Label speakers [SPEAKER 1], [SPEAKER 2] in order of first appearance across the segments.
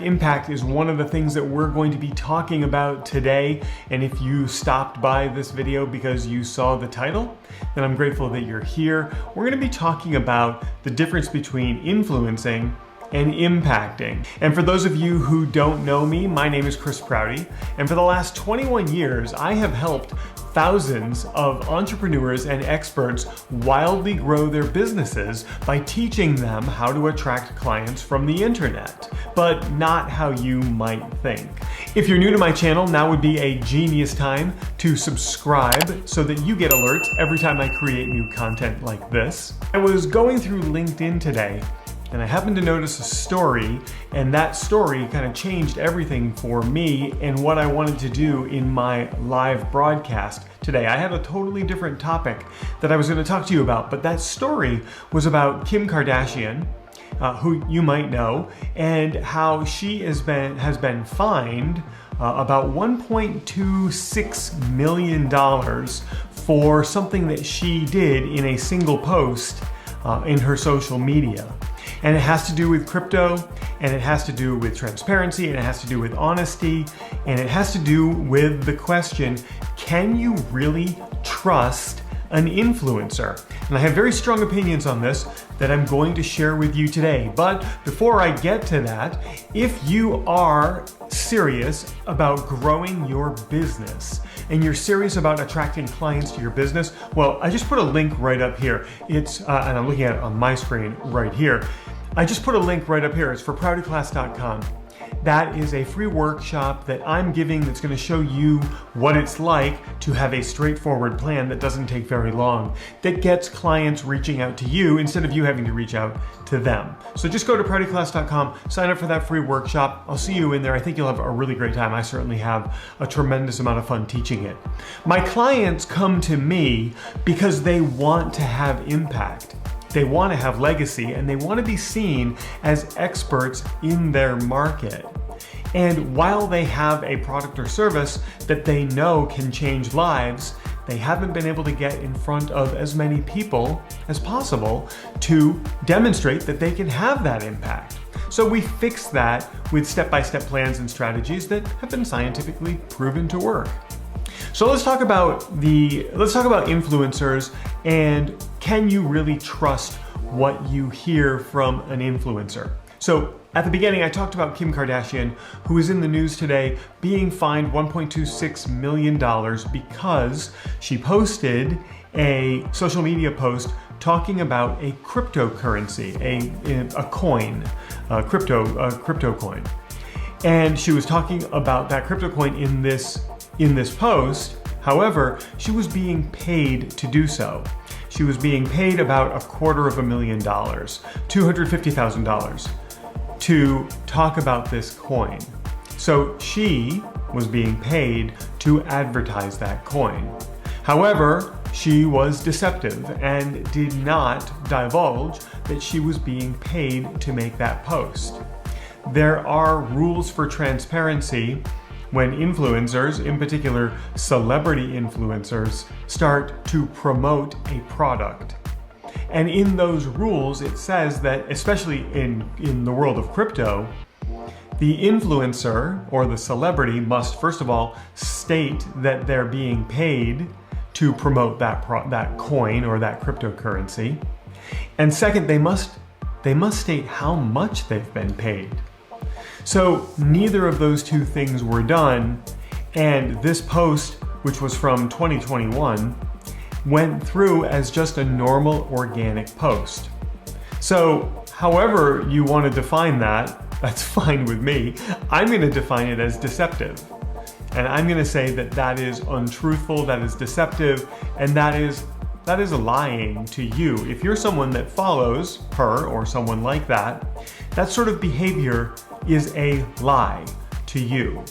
[SPEAKER 1] impact is one of the things that we're going to be talking about today. And if you stopped by this video because you saw the title, then I'm grateful that you're here. We're going to be talking about the difference between influencing and impacting. And for those of you who don't know me, my name is Chris Prouty, and for the last 21 years, I have helped thousands of entrepreneurs and experts wildly grow their businesses by teaching them how to attract clients from the internet, but not how you might think. If you're new to my channel, now would be a genius time to subscribe so that you get alerts every time I create new content like this. I was going through LinkedIn today, and I happened to notice a story, and that story kind of changed everything for me and what I wanted to do in my live broadcast today. I had a totally different topic that I was going to talk to you about, but that story was about Kim Kardashian, who you might know, and how she has been fined about $1.26 million for something that she did in a single post in her social media. And it has to do with crypto, and it has to do with transparency, and it has to do with honesty, and it has to do with the question, can you really trust an influencer? And I have very strong opinions on this that I'm going to share with you today. But before I get to that, if you are serious about growing your business and you're serious about attracting clients to your business, well, I just put a link right up here. It's, and I'm looking at it on my screen right here. I just put a link right up here. It's for proutyclass.com. That is a free workshop that I'm giving that's going to show you what it's like to have a straightforward plan that doesn't take very long, that gets clients reaching out to you instead of you having to reach out to them. So just go to proutyclass.com, sign up for that free workshop. I'll see you in there. I think you'll have a really great time. I certainly have a tremendous amount of fun teaching it. My clients come to me because they want to have impact. They want to have legacy, and they want to be seen as experts in their market. And while they have a product or service that they know can change lives, they haven't been able to get in front of as many people as possible to demonstrate that they can have that impact. So we fix that with step-by-step plans and strategies that have been scientifically proven to work. So let's talk about influencers, and can you really trust what you hear from an influencer? So at the beginning, I talked about Kim Kardashian, who is in the news today being fined $1.26 million because she posted a social media post talking about a cryptocurrency, a coin, a crypto coin. And she was talking about that crypto coin in this post. However, she was being paid to do so. She was being paid about $250,000, $250,000 to talk about this coin. So she was being paid to advertise that coin. However, she was deceptive and did not divulge that she was being paid to make that post. There are rules for transparency when influencers, in particular celebrity influencers, start to promote a product. And in those rules, it says that, especially in the world of crypto, the influencer or the celebrity must, first of all, state that they're being paid to promote that coin or that cryptocurrency. And second, they must state how much they've been paid. So neither of those two things were done, and this post, which was from 2021, went through as just a normal organic post. So however you want to define that, that's fine with me. I'm going to define it as deceptive. And I'm going to say that that is untruthful, that is deceptive, and that is lying to you. If you're someone that follows her or someone like that, that sort of behavior is a lie to you,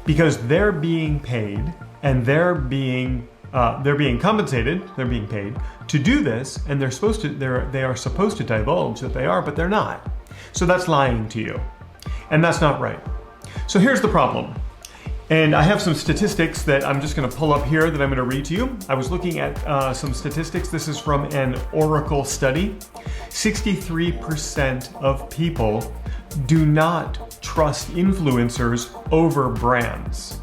[SPEAKER 1] because they're being paid and they're being compensated, they're being paid to do this, and they are supposed to divulge that they are, but they're not. So that's lying to you, and that's not right. So here's the problem. And I have some statistics that I'm just going to pull up here that I'm going to read to you. I was looking at some statistics. This is from an Oracle study. 63% of people do not trust influencers over brands.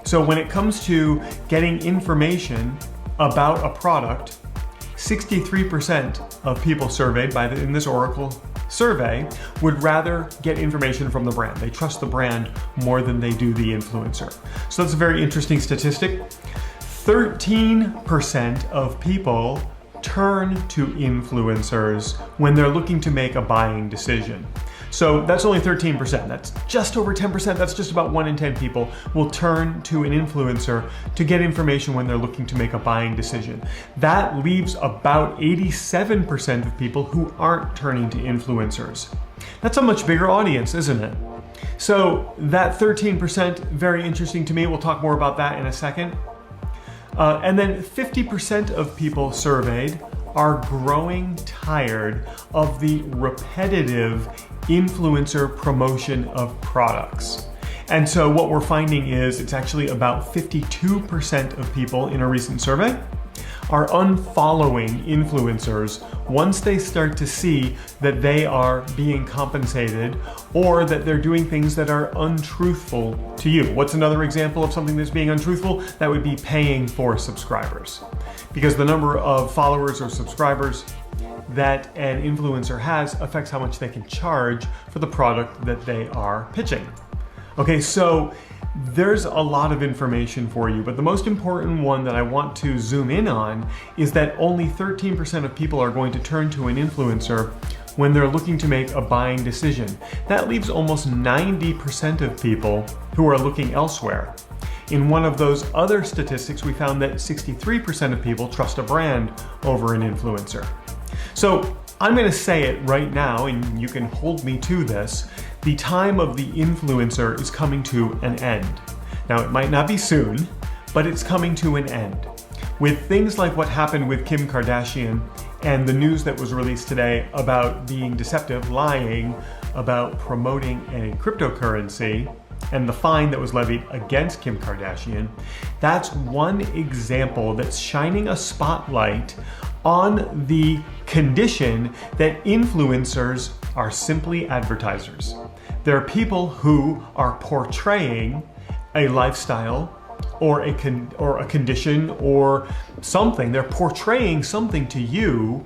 [SPEAKER 1] So when it comes to getting information about a product, 63% of people surveyed in this Oracle survey would rather get information from the brand. They trust the brand more than they do the influencer. So that's a very interesting statistic. 13% of people turn to influencers when they're looking to make a buying decision. So that's only 13%. That's just over 10%. That's just about 1 in 10 people will turn to an influencer to get information when they're looking to make a buying decision. That leaves about 87% of people who aren't turning to influencers. That's a much bigger audience, isn't it? So that 13%, very interesting to me. We'll talk more about that in a second. And then 50% of people surveyed are growing tired of the repetitive influencer promotion of products. And so what we're finding is it's actually about 52% of people in a recent survey are unfollowing influencers once they start to see that they are being compensated or that they're doing things that are untruthful to you. What's another example of something that's being untruthful? That would be paying for subscribers. Because the number of followers or subscribers that an influencer has affects how much they can charge for the product that they are pitching. Okay, so there's a lot of information for you, but the most important one that I want to zoom in on is that only 13% of people are going to turn to an influencer when they're looking to make a buying decision. That leaves almost 90% of people who are looking elsewhere. In one of those other statistics, we found that 63% of people trust a brand over an influencer. So I'm going to say it right now, and you can hold me to this. The time of the influencer is coming to an end. Now, it might not be soon, but it's coming to an end. With things like what happened with Kim Kardashian and the news that was released today about being deceptive, lying about promoting a cryptocurrency, and the fine that was levied against Kim Kardashian, that's one example that's shining a spotlight on the condition that influencers are simply advertisers. There are people who are portraying a lifestyle or a condition or something. They're portraying something to you,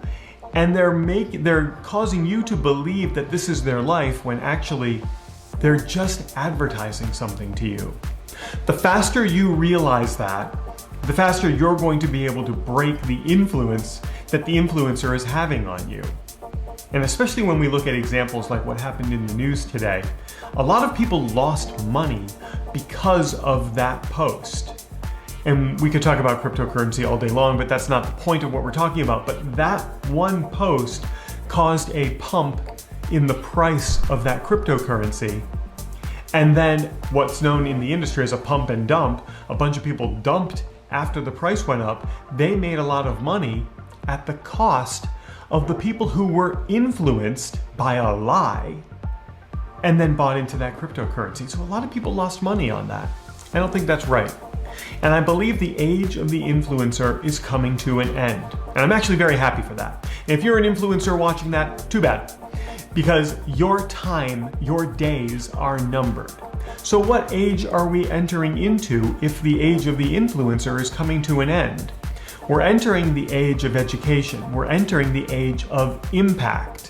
[SPEAKER 1] and they're causing you to believe that this is their life when actually they're just advertising something to you. The faster you realize that, the faster you're going to be able to break the influence that the influencer is having on you. And especially when we look at examples like what happened in the news today, a lot of people lost money because of that post. And we could talk about cryptocurrency all day long, but that's not the point of what we're talking about. But that one post caused a pump in the price of that cryptocurrency. And then what's known in the industry as a pump and dump, a bunch of people dumped after the price went up. They made a lot of money at the cost of the people who were influenced by a lie and then bought into that cryptocurrency. So a lot of people lost money on that. I don't think that's right. And I believe the age of the influencer is coming to an end. And I'm actually very happy for that. And if you're an influencer watching that, too bad. Because your time, your days are numbered. So what age are we entering into if the age of the influencer is coming to an end? We're entering the age of education. We're entering the age of impact.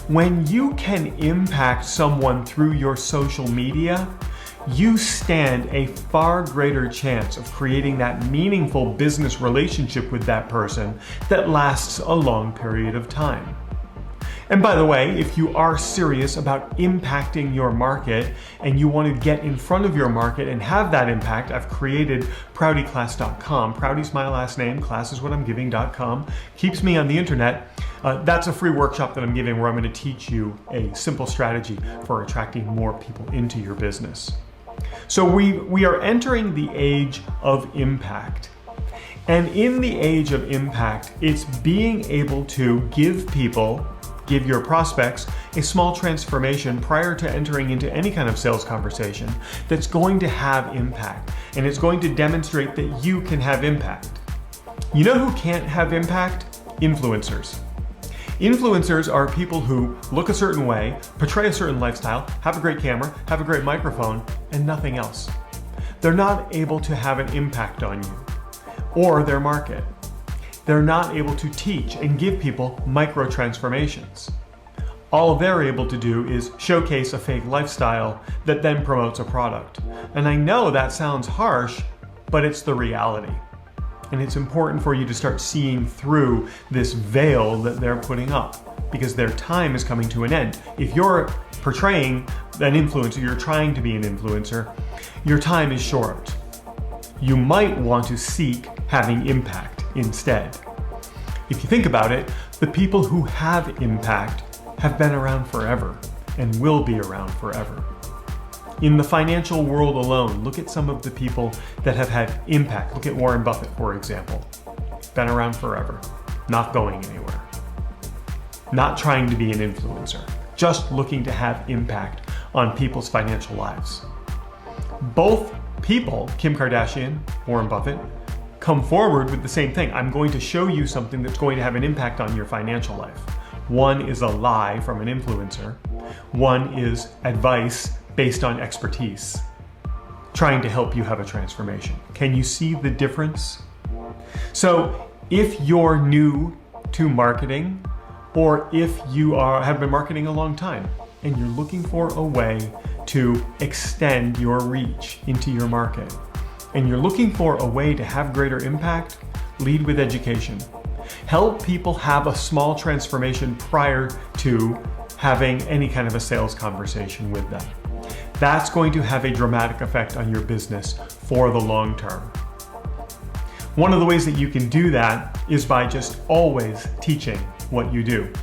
[SPEAKER 1] When you can impact someone through your social media, you stand a far greater chance of creating that meaningful business relationship with that person that lasts a long period of time. And by the way, if you are serious about impacting your market and you want to get in front of your market and have that impact, I've created ProutyClass.com. Prouty's my last name, class is what I'm giving.com. Keeps me on the internet. That's a free workshop that I'm giving where I'm going to teach you a simple strategy for attracting more people into your business. So we are entering the age of impact. And in the age of impact, it's being able to give your prospects a small transformation prior to entering into any kind of sales conversation that's going to have impact. And it's going to demonstrate that you can have impact. You know who can't have impact? Influencers. Influencers are people who look a certain way, portray a certain lifestyle, have a great camera, have a great microphone, and nothing else. They're not able to have an impact on you or their market. They're not able to teach and give people micro transformations. All they're able to do is showcase a fake lifestyle that then promotes a product. And I know that sounds harsh, but it's the reality. And it's important for you to start seeing through this veil that they're putting up, because their time is coming to an end. If you're portraying an influencer, you're trying to be an influencer, your time is short. You might want to seek having impact instead. If you think about it, the people who have impact have been around forever and will be around forever. In the financial world alone, look at some of the people that have had impact. Look at Warren Buffett, for example. Been around forever, not going anywhere. Not trying to be an influencer, just looking to have impact on people's financial lives. Both people, Kim Kardashian, Warren Buffett, come forward with the same thing. I'm going to show you something that's going to have an impact on your financial life. One is a lie from an influencer. One is advice based on expertise, trying to help you have a transformation. Can you see the difference? So if you're new to marketing, or if you have been marketing a long time and you're looking for a way to extend your reach into your market, and you're looking for a way to have greater impact, lead with education. Help people have a small transformation prior to having any kind of a sales conversation with them. That's going to have a dramatic effect on your business for the long term. One of the ways that you can do that is by just always teaching what you do.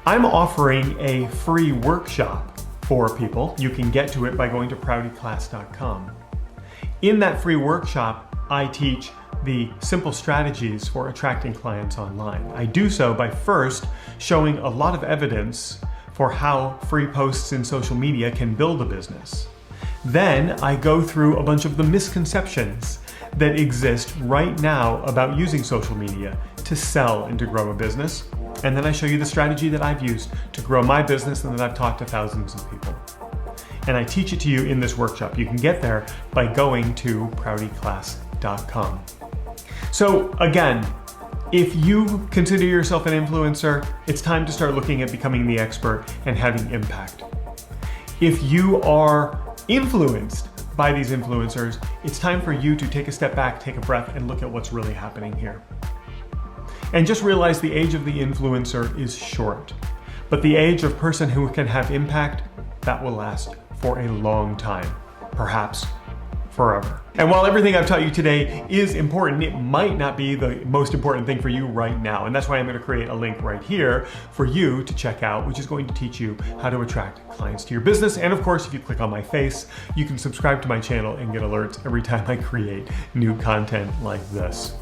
[SPEAKER 1] I'm offering a free workshop for people. You can get to it by going to proutyclass.com. In that free workshop, I teach the simple strategies for attracting clients online. I do so by first showing a lot of evidence for how free posts in social media can build a business. Then I go through a bunch of the misconceptions that exist right now about using social media to sell and to grow a business. And then I show you the strategy that I've used to grow my business and that I've taught to thousands of people. And I teach it to you in this workshop. You can get there by going to proutyclass.com. So again, if you consider yourself an influencer, it's time to start looking at becoming the expert and having impact. If you are influenced by these influencers, it's time for you to take a step back, take a breath, and look at what's really happening here. And just realize the age of the influencer is short, but the age of person who can have impact, that will last for a long time, perhaps forever. And while everything I've taught you today is important, it might not be the most important thing for you right now. And that's why I'm going to create a link right here for you to check out, which is going to teach you how to attract clients to your business. And of course, if you click on my face, you can subscribe to my channel and get alerts every time I create new content like this.